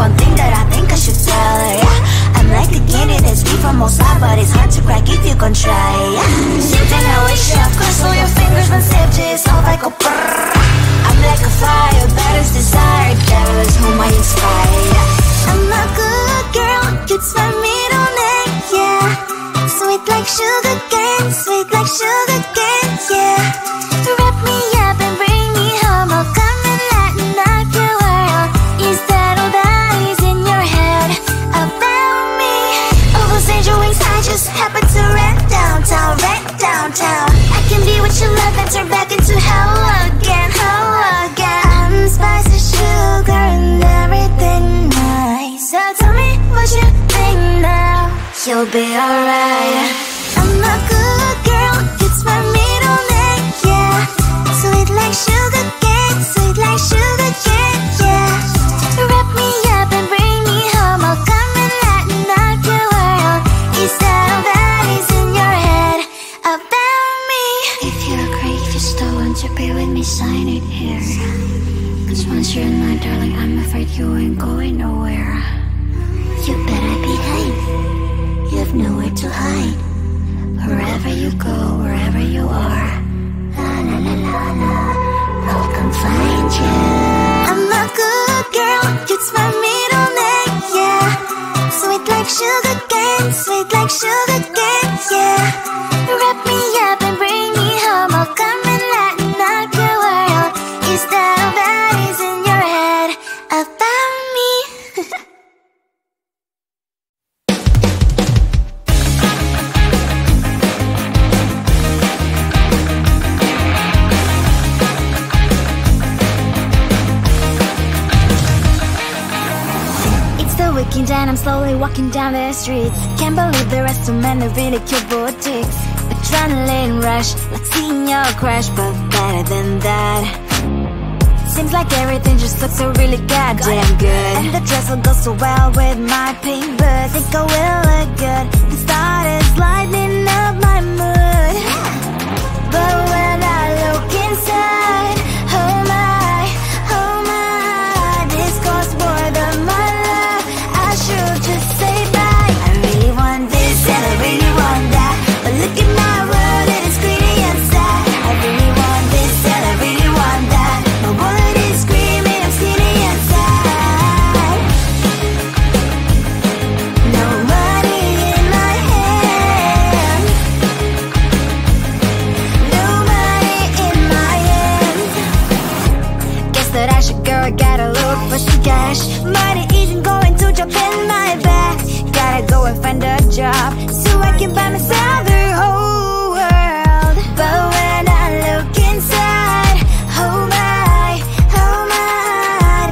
one thing that I think I should tell her, yeah. I'm like a candy that's free from most high, but it's hard to crack if you can try, yeah. Something I wish you have crossed all your fingers when saved yourself like a brrrr. I'm like a fire, battles desire, devil is whom I inspire, yeah. I'm a good girl, it's my middle name, yeah. Sweet like sugar cane, sweet like sugar cane, yeah. Wrap me up and bring me home, I'll come and lighten up your world. Is that all that is in your head about me? All those angel wings I just happen to rent downtown, I can be what you love and turn back into hell again, I'm spicy sugar and everything nice. So tell me what you think now, you'll be alright. I'm a good girl, it's my middle name, yeah. Sweet like sugar cane, sweet like sugar cane, yeah. Wrap me up and bring me home, I'll come and lighten up your world. Is that all that is in your head about me? If you're a creep, you still want to be with me, sign it here. Cause once you're in my darling, I'm afraid you ain't going nowhere. You better behave, you have nowhere to hide. Wherever you go, wherever you are, la la la la la, I'll come find you. I'm a good girl, it's my middle name, yeah. Sweet like sugar cane, sweet like sugar cane, yeah. Wrap me up and bring me home, I'll come and lighten up your world. Is that all that is in your head about me? And I'm slowly walking down the streets. Can't believe there are so many really cute boutiques. Adrenaline rush, like seeing your crush, but better than that. Seems like everything just looks so really goddamn good. And the dress will go so well with my pink boots. Think I will look good. The start is lighting up my mood. But when I look inside, oh my, this costs more than my love. I should just say bye. I really want this and I really want that, but look at my world, it is pretty inside. I really want this and I really want that. My wallet is screaming, I'm skinny inside. No money in my hand, no money in my hand. Guess that I should go, I gotta look for some cash. Money isn't going to jump in my bag. Gotta go and find a job so I can buy myself the whole world. But when I look inside, oh my,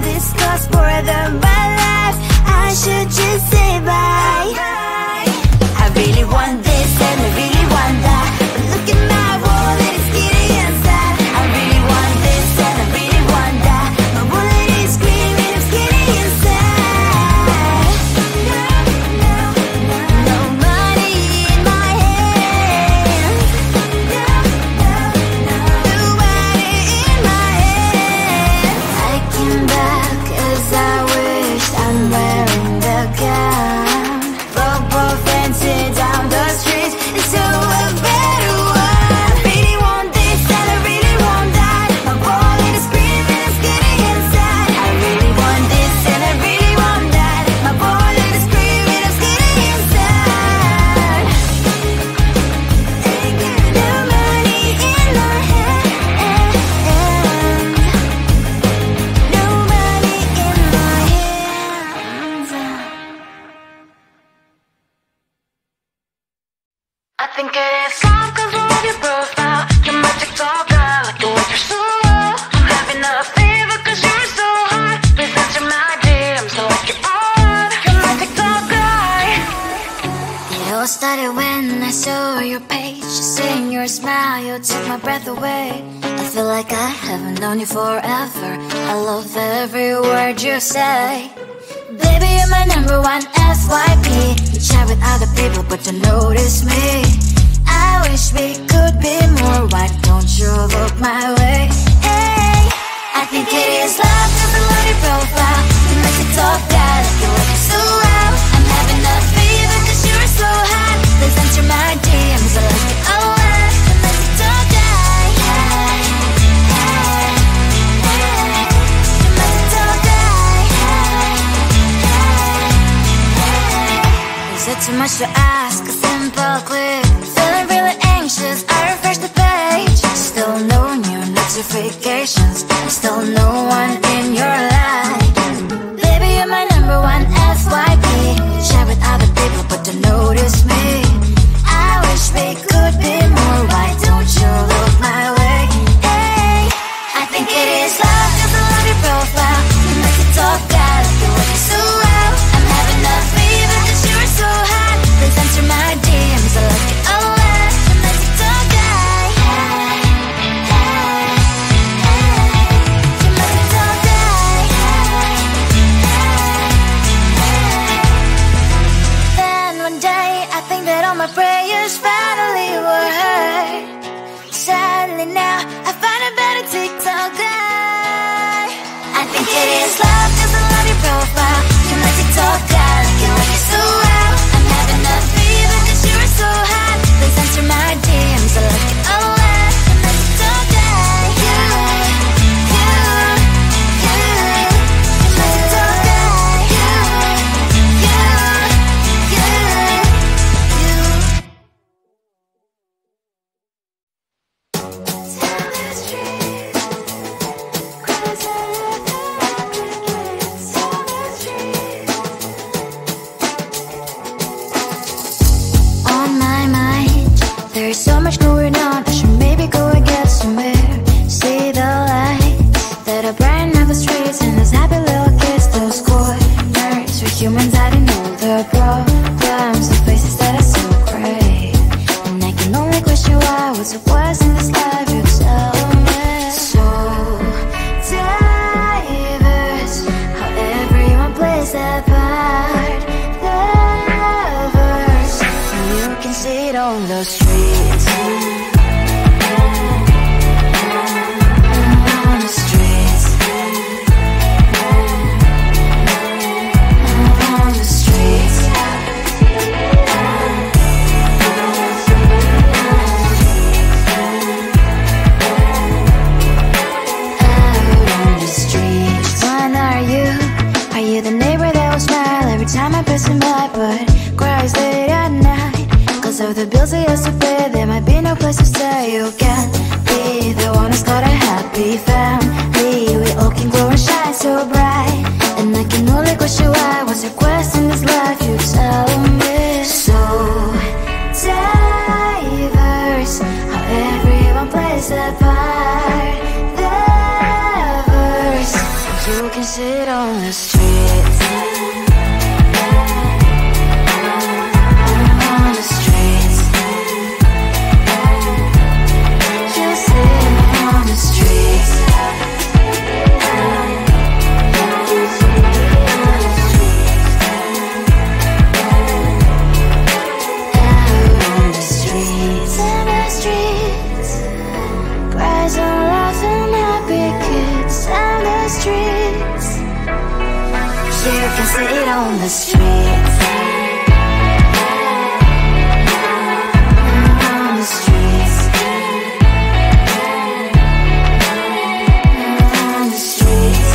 this costs more than my life. I should just say bye. I really want this and I really want that, but look at my wallet, it's getting inside. I really want this and I really want that. My wallet is screaming, it's getting inside. No money in my hand, no money in my hand. I came back as I wished, I'm wearing the gown. Football fencing down the street, so a better one. Really want this and I really want that. My wallet is screaming, it's getting inside. I really want this and I really want that. My wallet is screaming, it's getting inside. No money in my hand, no money in my hands. I think it is time cause I love your profile. You're my TikTok girl, like the way you're so low. I'm having a fever cause you're so hot. Please answer my DMs so I can on. You're my TikTok guy. It all started when I saw your page. Seeing your smile, you took my breath away. I feel like I haven't known you forever. I love every word you say. Baby, you're my number one FYP. You chat with other people but don't notice me. I wish we could be more. Why don't you look my way? Hey, I think it is love cause I love your profile. You make it talk that to ask a simple click. Feeling really anxious, I refresh the page. Still no new notifications, still no one in your life. Baby, you're my number one FYP. Share with other people, but don't notice me. I wish we could be more. Why don't you look my way? Hey, I think it is love, 'cause I love your profile. You make it talk out, you're working so well. I'm having a fever 'cause you're so hot. Please answer my DMs, I like it a lot. You make it talk guy. You make it talk guy. Then one day I think that all my prayers finally were heard. Sadly now I find a better TikTok guy. I think it is love 'cause I love your profile. You my TikTok guy, you like it so well. I'm having a fever 'cause you're so hot. Please answer my DMs, I like it a lot. You my TikTok guy. You my TikTok guy. On my mind, there's so much going on. I should maybe go and get somewhere. See the lights that are brighten up the streets, and those happy little kids, those corners where humans hiding all their problems, the faces that are so gray. And I can only question why, what's the worst in this life, you tell me. So diverse, how everyone plays their part. Lovers, and you can see it on the streets. On the streets. On the streets. On the streets. When are you? Are you the neighbor that will smile every time I pass him by, but cries late at night? 'Cause of the bills he has to pay, there might be no place to stay. You can't be the one who's got a happy family. We all can glow and shine so bright, and I can only question why, what's your quest in this life, you tell me. So diverse, how everyone plays their part. Lovers, you can sit on the streets. On the streets. You sit on the streets. On the streets. On the streets. Cries and laughs and happy kids. On the streets. You can sit on the streets. On the streets. On the streets.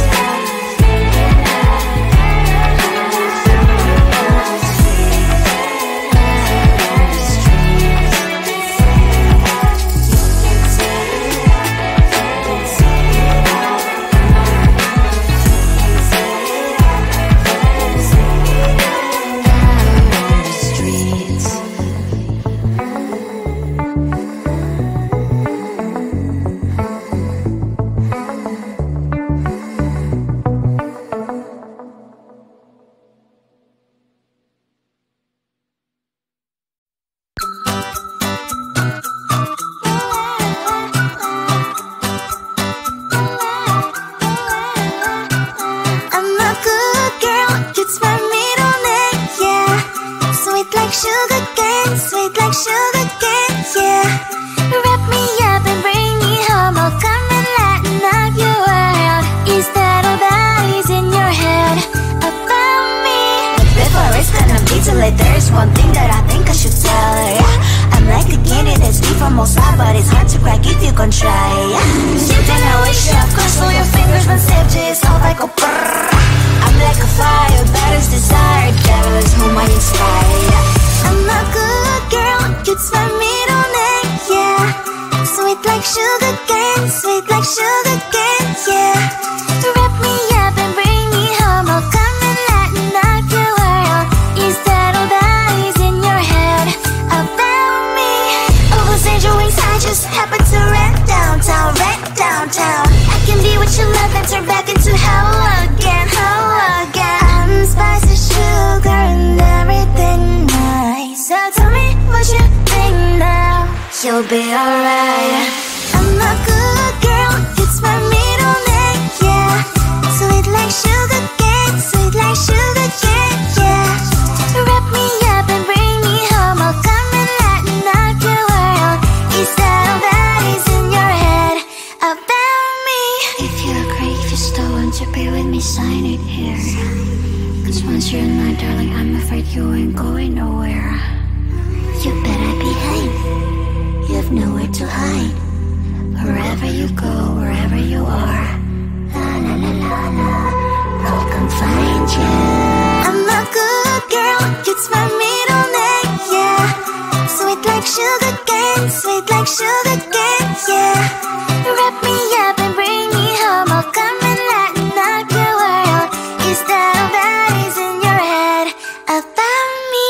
I'm a good girl, it's my middle name, yeah. Sweet like sugar cane, sweet like sugar cane, yeah. Wrap me up and bring me home, I'll come and lighten up your world. Is that all that is in your head about me? But before it's gonna be too late, there's one thing that I think I should tell her, yeah. I'm like the candy that's deep from outside, but it's hard to crack if you can try, yeah. Sitting I wish up, cross all your fingers, but safety is all like a brrrr. I'm like a fire, baddest desire, devil is whom I inspire, yeah. I'm sugar cane, sweet like sugar cane, yeah. Wrap me up and bring me home, I'll come and lighten up your world. Is that all that is in your head about me? Oh, those angel wings I just happen to rent downtown, I can be what you love and turn back into hell again, I'm spicy sugar and everything nice. So tell me what you think now, you'll be alright. I'm a good girl, it's my middle name, yeah. Sweet like sugar cane, sweet like sugar cane, yeah. Wrap me up and bring me home, I'll come and lighten up your world. Is that all that is in your head about me? If you agree, if you still want to be with me, sign it here. Cause once you're in my darling, I'm afraid you ain't going nowhere. You better behave, you have nowhere to hide. Wherever you go, wherever you are, la la la la la, I'll come find you. I'm a good girl, it's my middle name, yeah. Sweet like sugar cane, sweet like sugar cane, yeah. Wrap me up and bring me home, I'll come and lighten up your world. Is that all that is in your head about me?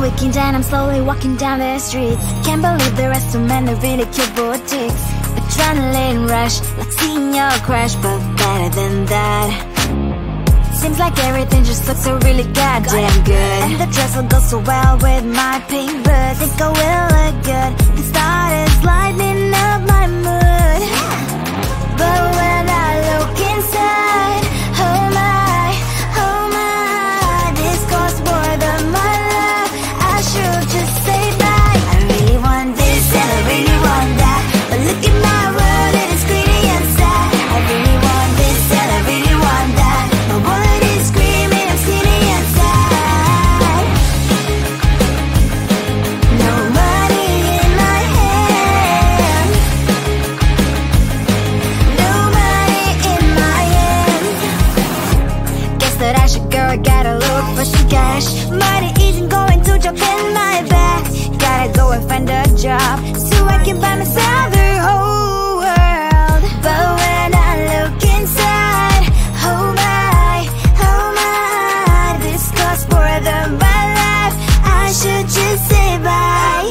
Weekend and I'm slowly walking down the streets. Can't believe there are so many really cute boutiques. Adrenaline rush, like seeing your crush, but better than that. Seems like everything just looks so really goddamn good. And the dress will go so well with my pink boots. Think I will look good, the start is lighting up my mood. But when I look inside, oh my, this costs more than my love. I should just say bye. I really want this and I really want that, but look at my world, it is greedy and sad. I really want this and I really want that, my wallet is screaming, I'm skinny and sad. No money in my hand, no money in my hand. Guess that I should go, I gotta look for some cash. Money isn't going to jump in my back. Gotta go and find a job so I can buy myself the whole world. But when I look inside, oh my, this costs more than my life. I should just say bye.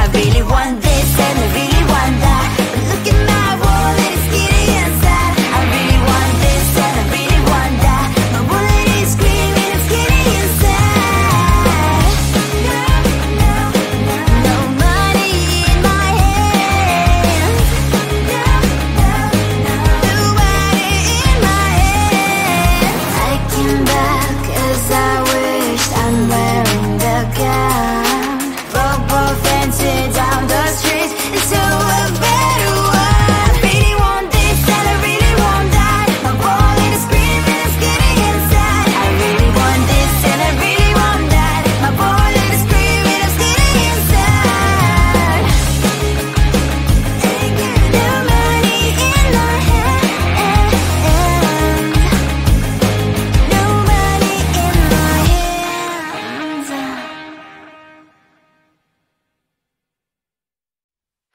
I really want this and I really want that, but look at my wallet, it's skinny and sad. I really want this and I really want that, my wallet is screaming, it's skinny and sad. No money in my hand, nobody in my hand. I came back as I wished, I'm wearing the gown. Bobo fancy down the street into a better one. I really want this and I really want that, my wallet is screaming, it's getting inside. I really want this and I really want that, my wallet is screaming, it's getting inside. No money in my hand, no money in my hands.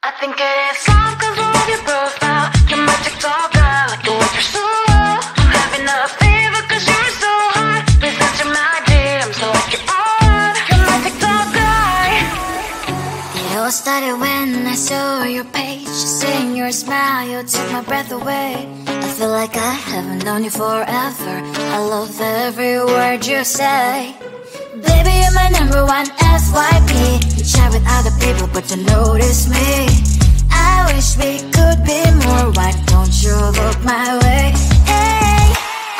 I think it is all 'cause of your profile. You're my TikTok guy, like the way you're so low. I'm having a fever 'cause you're so hot. Please answer my DMs, so like you're on. You're my TikTok guy. It all started when I saw your page. Seeing your smile, you took my breath away. I feel like I haven't known you forever. I love every word you say. Baby, you're my number one FYP. You chat with other people, but you notice me. I wish we could be more. Why don't you look my way? Hey,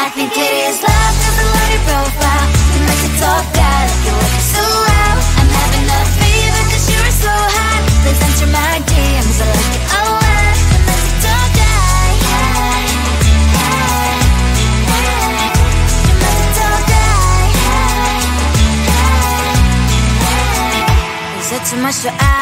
I think it is love 'cause I love your profile. You make it talk guy, like you look so well. I'm having a fever 'cause you're so hot. Please answer my DMs, I like it a lot. You make it talk guy, you make it talk guy. Is it too much to ask?